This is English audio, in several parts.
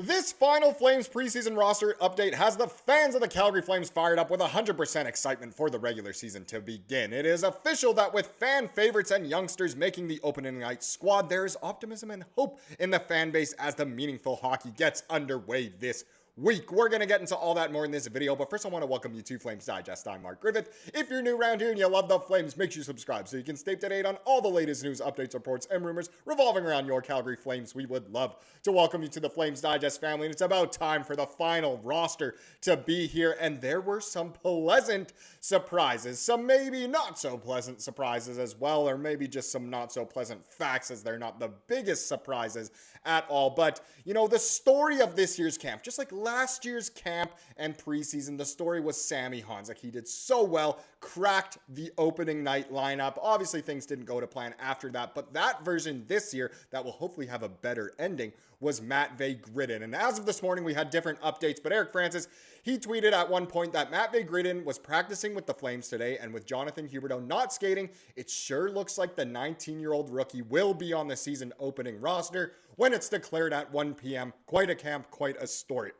This final Flames preseason roster update has the fans of the Calgary Flames fired up with 100% excitement for the regular season to begin. It is official that with fan favorites and youngsters making the opening night squad, there is optimism and hope in the fan base as the meaningful hockey gets underway this week. We're going to get into all that more in this video, but first I want to welcome you to Flames Digest. I'm Mark Griffith. If you're new around here and you love the Flames, make sure you subscribe so you can stay up to date on all the latest news, updates, reports, and rumors revolving around your Calgary Flames. We would love to welcome you to the Flames Digest family, and it's about time for the final roster to be here, and there were some pleasant surprises, some maybe not so pleasant surprises as well, or maybe just some not so pleasant facts as they're not the biggest surprises at all. But, you know, the story of this year's camp, just like last year's camp and preseason, the story was Sammy Honzek. He did so well, cracked the opening night lineup. Obviously, things didn't go to plan after that, but that version this year that will hopefully have a better ending was Matvei Gridin. And as of this morning, we had different updates, but Eric Francis, he tweeted at one point that Matvei Gridin was practicing with the Flames today, and with Jonathan Huberdeau not skating, it sure looks like the 19-year-old rookie will be on the season opening roster when it's declared at 1 p.m. Quite a camp, quite a story.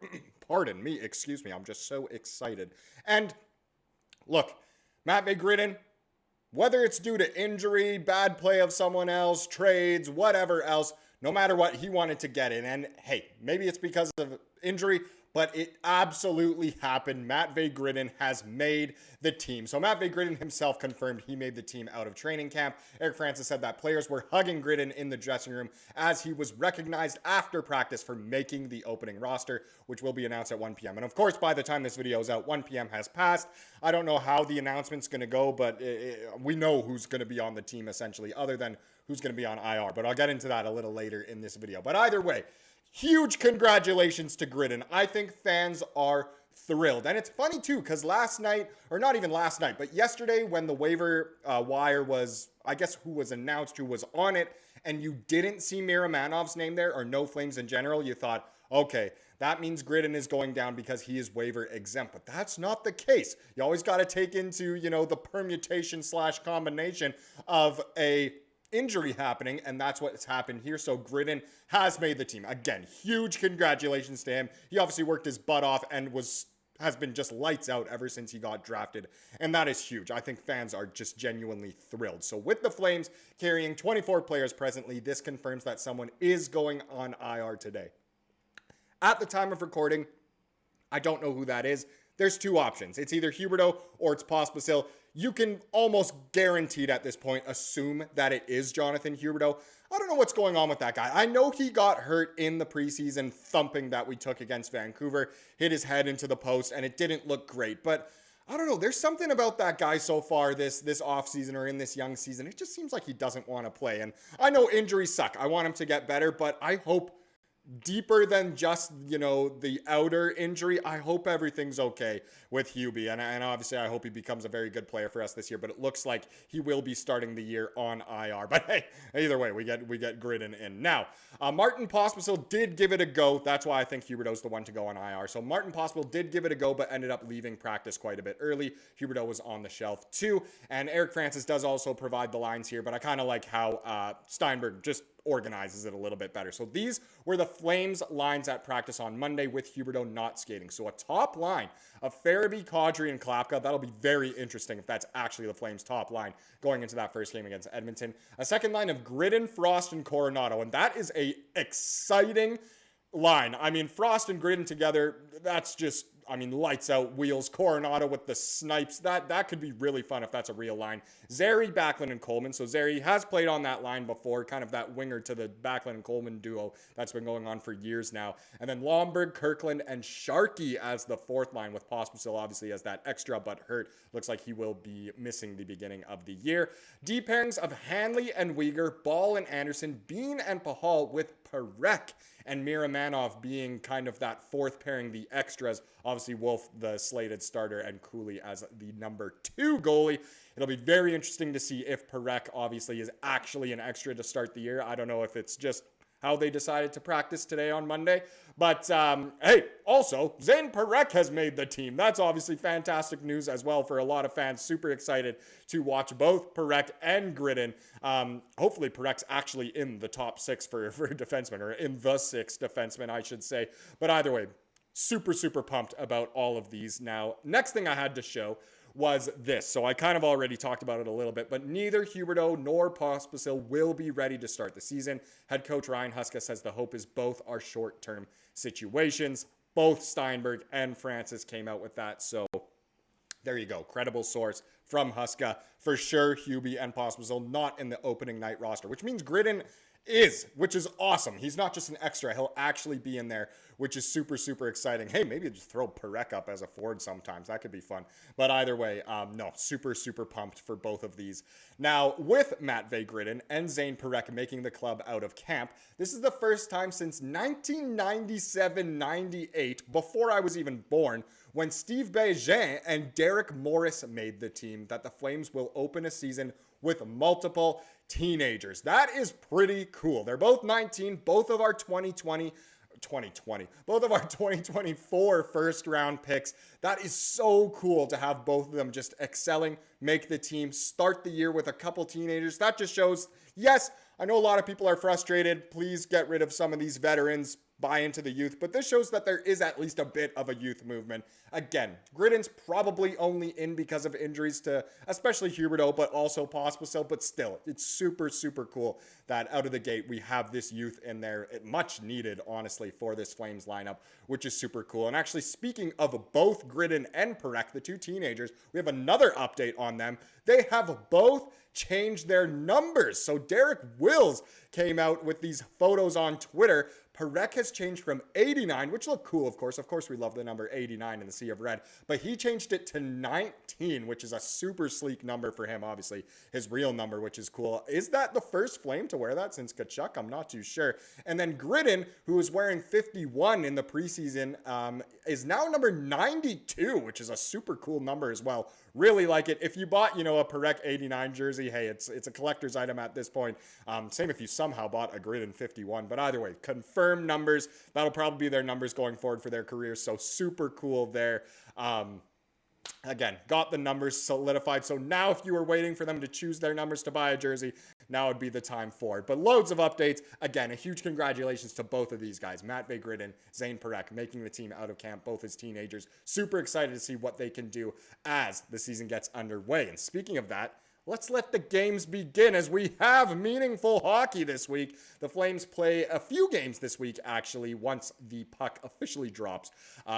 Pardon me, excuse me, I'm just so excited. And look, Matvei Gridin, whether it's due to injury, bad play of someone else, trades, whatever else, no matter what, he wanted to get in. And hey, maybe it's because of injury, but it absolutely happened. Matvei Gridin has made the team. So Matvei Gridin himself confirmed he made the team out of training camp. Eric Francis said that players were hugging Gridin in the dressing room as he was recognized after practice for making the opening roster, which will be announced at 1 p.m. And of course, by the time this video is out, 1 p.m. has passed. I don't know how the announcement's going to go, but we know who's going to be on the team essentially, other than who's going to be on IR. But I'll get into that a little later in this video. But either way, huge congratulations to Gridin. I think fans are thrilled. And it's funny too, because last night, or not even last night, but yesterday when the waiver wire was, I guess who was announced, who was on it, and you didn't see Miramanov's name there, or no Flames in general, you thought, okay, that means Gridin is going down because he is waiver exempt. But that's not the case. You always got to take into, you know, the permutation / combination of a injury happening, and that's what's happened here. So Gridin has made the team. Again, huge congratulations to him. He obviously worked his butt off and has been just lights out ever since he got drafted, and that is huge. I think fans are just genuinely thrilled. So with the Flames carrying 24 players presently, this confirms that someone is going on IR today. At the time of recording, I don't know who that is. There's two options. It's either Huberdeau or it's Pospisil. You can almost guaranteed at this point assume that it is Jonathan Huberdeau. I don't know what's going on with that guy. I know he got hurt in the preseason thumping that we took against Vancouver, hit his head into the post, and it didn't look great. But I don't know. There's something about that guy so far this offseason or in this young season. It just seems like he doesn't want to play. And I know injuries suck. I want him to get better, but I hope deeper than just, you know, the outer injury, I hope everything's okay with Hubie. And obviously, I hope he becomes a very good player for us this year. But it looks like he will be starting the year on IR. But hey, either way, we get Gridin in. Now, Martin Pospisil did give it a go. That's why I think Huberdeau's the one to go on IR. So Martin Pospisil did give it a go, but ended up leaving practice quite a bit early. Huberdeau was on the shelf too. And Eric Francis does also provide the lines here, but I kind of like how Steinberg just organizes it a little bit better. So these were the Flames lines at practice on Monday with Huberdeau not skating. So a top line of Farabee, Kadri, and Klapka. That'll be very interesting if that's actually the Flames top line going into that first game against Edmonton. A second line of Gridin, Frost, and Coronato. And that is a exciting line. I mean, Frost and Gridin together, that's just, I mean, lights out wheels. Coronato with the snipes. That could be really fun if that's a real line. Zary, Backlund, and Coleman. So Zary has played on that line before, kind of that winger to the Backlund and Coleman duo that's been going on for years now. And then Lomberg, Kirkland, and Sharkey as the fourth line, with Pospisil obviously as that extra but hurt. Looks like he will be missing the beginning of the year. D pairings of Hanley and Weegar, Ball and Andersson, Bean and Pahal, with Parekh and Miramanov being kind of that fourth pairing, the extras. Obviously, Wolf, the slated starter, and Cooley as the number 2 goalie. It'll be very interesting to see if Parekh obviously is actually an extra to start the year. I don't know if it's just how they decided to practice today on Monday. But hey, also, Zane Parekh has made the team. That's obviously fantastic news as well for a lot of fans. Super excited to watch both Parekh and Gridden. Hopefully Parek's actually in the top 6 for defensemen, or in the 6 defensemen, I should say. But either way, super, super pumped about all of these. Now, next thing I had to show was this. So I kind of already talked about it a little bit, but neither Huberdeau nor Pospisil will be ready to start the season. Head coach Ryan Huska says the hope is both are short-term situations. Both Steinberg and Francis came out with that. So there you go. Credible source from Huska. For sure, Hubie and Pospisil not in the opening night roster, which means Gridden is, which is awesome. He's not just an extra. He'll actually be in there, which is super, super exciting. Hey, maybe just throw Parekh up as a forward sometimes. That could be fun. But either way, no, super, super pumped for both of these. Now, with Matvei Gridden and Zane Parekh making the club out of camp, this is the first time since 1997-98, before I was even born, when Steve Bégin and Derek Morris made the team, that the Flames will open a season with multiple teenagers. That is pretty cool. They're both 19, both of our 2024 first round picks. That is so cool to have both of them just excelling, make the team, start the year with a couple teenagers. That just shows, yes, I know a lot of people are frustrated. Please get rid of some of these veterans, buy into the youth, but this shows that there is at least a bit of a youth movement. Again, Gridden's probably only in because of injuries to especially Huberdeau, but also Pospisil, but still, it's super, super cool that out of the gate we have this youth in there. Much needed, honestly, for this Flames lineup, which is super cool. And actually, speaking of both Gridden and Parekh, the two teenagers, we have another update on them. They have both changed their numbers. So Derek Wills came out with these photos on Twitter. Parekh has changed from 89, which looked cool, of course. Of course, we love the number 89 in the Sea of Red. But he changed it to 19, which is a super sleek number for him, obviously. His real number, which is cool. Is that the first Flame to wear that since Tkachuk? I'm not too sure. And then Gridden, who was wearing 51 in the preseason, is now number 92, which is a super cool number as well. Really like it. If you bought, a Parekh 89 jersey, hey, it's a collector's item at this point. Same if you somehow bought a Gridden 51. But either way, confirmed numbers. That'll probably be their numbers going forward for their careers. So super cool there. Again, got the numbers solidified. So now if you were waiting for them to choose their numbers to buy a jersey, now would be the time for it. But loads of updates. Again, a huge congratulations to both of these guys. Matvei Gridden, Zane Parekh, making the team out of camp, both as teenagers. Super excited to see what they can do as the season gets underway. And speaking of that, let's let the games begin as we have meaningful hockey this week. The Flames play a few games this week, actually, once the puck officially drops,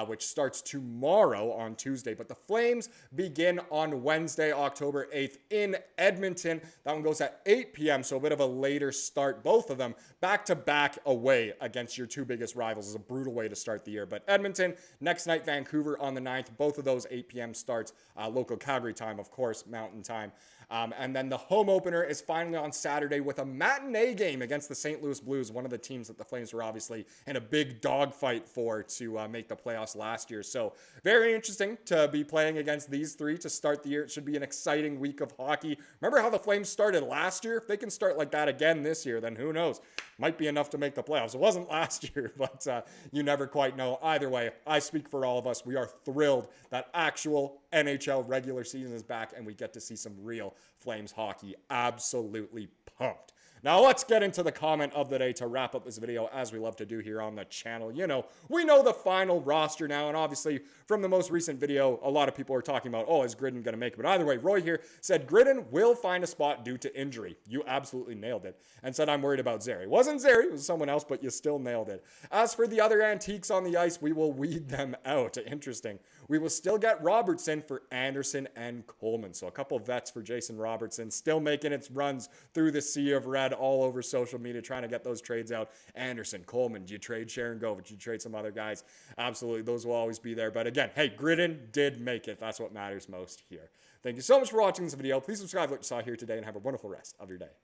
which starts tomorrow on Tuesday. But the Flames begin on Wednesday, October 8th in Edmonton. That one goes at 8 p.m., so a bit of a later start. Both of them back-to-back away against your two biggest rivals is a brutal way to start the year. But Edmonton, next night, Vancouver on the 9th. Both of those 8 p.m. starts, local Calgary time, of course, Mountain time. And then the home opener is finally on Saturday with a matinee game against the St. Louis Blues, one of the teams that the Flames were obviously in a big dogfight for to make the playoffs last year. So very interesting to be playing against these three to start the year. It should be an exciting week of hockey. Remember how the Flames started last year? If they can start like that again this year, then who knows? Might be enough to make the playoffs. It wasn't last year, but you never quite know. Either way, I speak for all of us. We are thrilled that actual NHL regular season is back and we get to see some real Flames hockey. Absolutely pumped. Now let's get into the comment of the day to wrap up this video, as we love to do here on the channel. We know the final roster now, and obviously from the most recent video, a lot of people are talking about, is Gridden going to make it? But either way, Roy here said Gridden will find a spot due to injury. You absolutely nailed it. And said I'm worried about Zary. It wasn't Zary, it was someone else, but you still nailed it. As for the other antiques on the ice, we will weed them out. Interesting. We will still get Robertson for Andersson and Coleman. So a couple of vets for Jason Robertson, still making its runs through the Sea of Red all over social media, trying to get those trades out. Andersson, Coleman, do you trade Sharangovich? Do you trade some other guys? Absolutely, those will always be there. But again, hey, Gridden did make it. That's what matters most here. Thank you so much for watching this video. Please subscribe to what you saw here today and have a wonderful rest of your day.